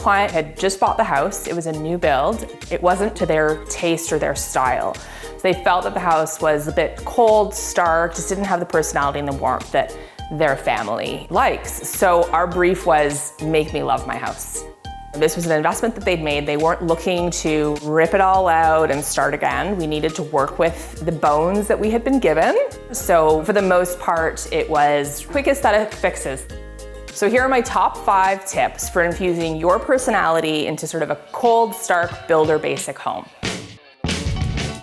client had just bought the house. It was a new build. It wasn't to their taste or their style. So they felt that the house was a bit cold, stark, just didn't have the personality and the warmth that their family likes. So our brief was, make me love my house. This was an investment that they'd made. They weren't looking to rip it all out and start again. We needed to work with the bones that we had been given. So for the most part, it was quick aesthetic fixes. So here are my top 5 tips for infusing your personality into sort of a cold, stark, builder basic home.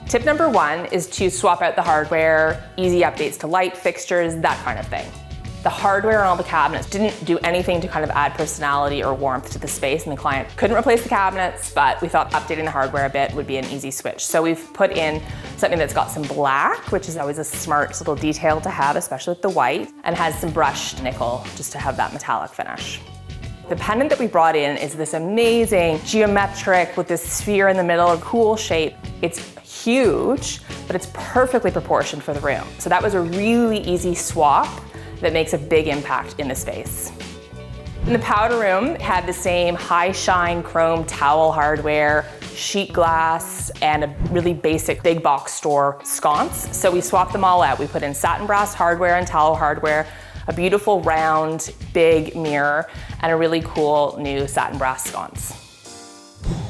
Tip number 1 is to swap out the hardware, easy updates to light, fixtures, that kind of thing. The hardware on all the cabinets didn't do anything to kind of add personality or warmth to the space, and the client couldn't replace the cabinets, but we thought updating the hardware a bit would be an easy switch. So we've put in something that's got some black, which is always a smart little detail to have, especially with the white, and has some brushed nickel just to have that metallic finish. The pendant that we brought in is this amazing geometric with this sphere in the middle, a cool shape. It's huge, but it's perfectly proportioned for the room. So that was a really easy swap that makes a big impact in the space. In the powder room, it had the same high shine chrome towel hardware, sheet glass, and a really basic big box store sconce. So we swapped them all out. We put in satin brass hardware and towel hardware, a beautiful round big mirror, and a really cool new satin brass sconce.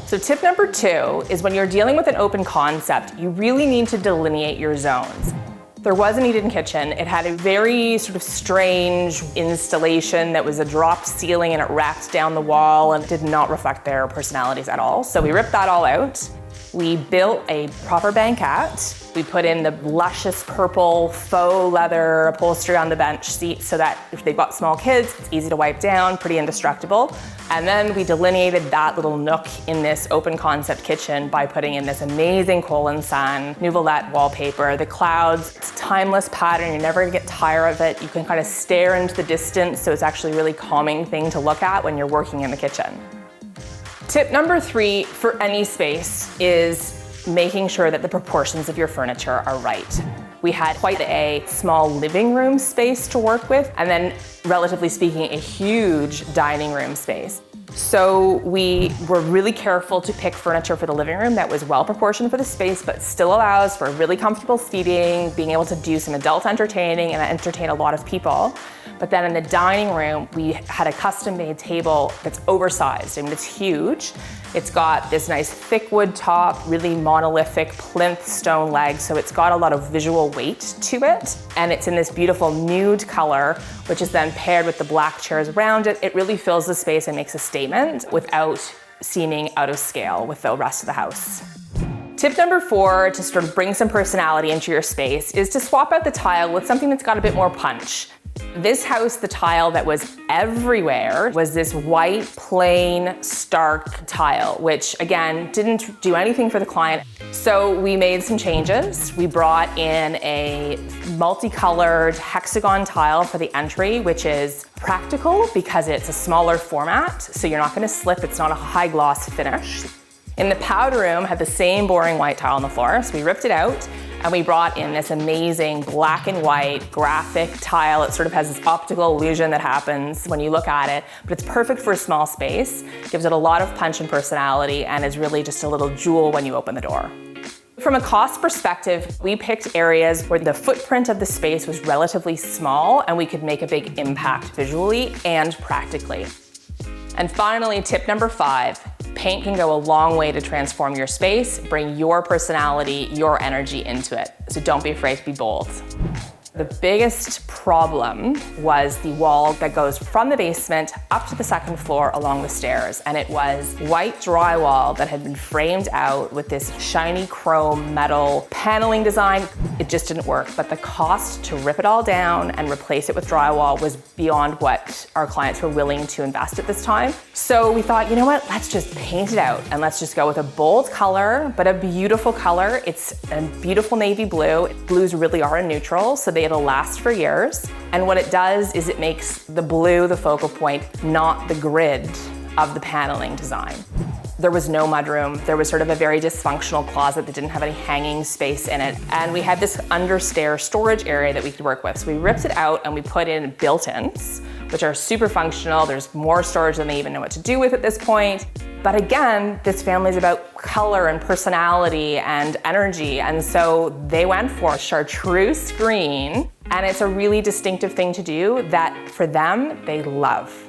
So tip number 2 is when you're dealing with an open concept, you really need to delineate your zones. There was an eat-in kitchen. It had a very sort of strange installation that was a dropped ceiling and it wrapped down the wall and did not reflect their personalities at all. So we ripped that all out. We built a proper banquette. We put in the luscious purple faux leather upholstery on the bench seat so that if they've got small kids, it's easy to wipe down, pretty indestructible. And then we delineated that little nook in this open concept kitchen by putting in this amazing Colin Sun Nouvelette wallpaper. The clouds, it's a timeless pattern. You're never gonna get tired of it. You can kind of stare into the distance, so it's actually a really calming thing to look at when you're working in the kitchen. Tip number 3 for any space is making sure that the proportions of your furniture are right. We had quite a small living room space to work with, and then, relatively speaking, a huge dining room space. So we were really careful to pick furniture for the living room that was well proportioned for the space, but still allows for really comfortable seating, being able to do some adult entertaining and entertain a lot of people. But then in the dining room, we had a custom-made table that's oversized. I mean, it's huge. It's got this nice thick wood top, really monolithic plinth stone legs, so it's got a lot of visual weight to it. And it's in this beautiful nude color, which is then paired with the black chairs around it. It really fills the space and makes a statement without seeming out of scale with the rest of the house. Tip number 4 to sort of bring some personality into your space is to swap out the tile with something that's got a bit more punch. This house, the tile that was everywhere was this white, plain, stark tile, which again, didn't do anything for the client. So we made some changes. We brought in a multicolored hexagon tile for the entry, which is practical because it's a smaller format, so you're not gonna slip, it's not a high gloss finish. In the powder room, had the same boring white tile on the floor, so we ripped it out and we brought in this amazing black and white graphic tile. It sort of has this optical illusion that happens when you look at it, but it's perfect for a small space, gives it a lot of punch and personality, and is really just a little jewel when you open the door. From a cost perspective, we picked areas where the footprint of the space was relatively small and we could make a big impact visually and practically. And finally, tip number 5, paint can go a long way to transform your space, bring your personality, your energy into it. So don't be afraid to be bold. The biggest problem was the wall that goes from the basement up to the second floor along the stairs. And it was white drywall that had been framed out with this shiny chrome metal paneling design. It just didn't work, but the cost to rip it all down and replace it with drywall was beyond what our clients were willing to invest at this time. So we thought, you know what, let's just paint it out and let's just go with a bold color, but a beautiful color. It's a beautiful navy blue. Blues really are a neutral, so it'll last for years. And what it does is it makes the blue the focal point, not the grid of the paneling design. There was no mudroom. There was sort of a very dysfunctional closet that didn't have any hanging space in it. And we had this understair storage area that we could work with. So we ripped it out and we put in built-ins, which are super functional. There's more storage than they even know what to do with at this point. But again, this family is about color and personality and energy. And so they went for chartreuse green. And it's a really distinctive thing to do that for them, they love.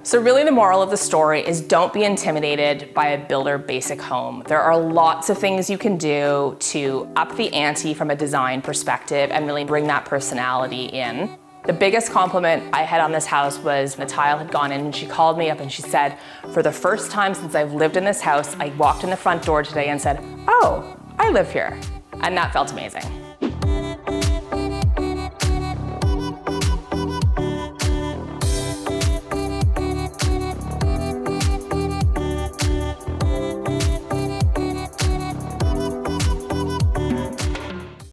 So really the moral of the story is don't be intimidated by a builder basic home. There are lots of things you can do to up the ante from a design perspective and really bring that personality in. The biggest compliment I had on this house was the tile had gone in and she called me up and she said, for the first time since I've lived in this house, I walked in the front door today and said, oh, I live here. And that felt amazing.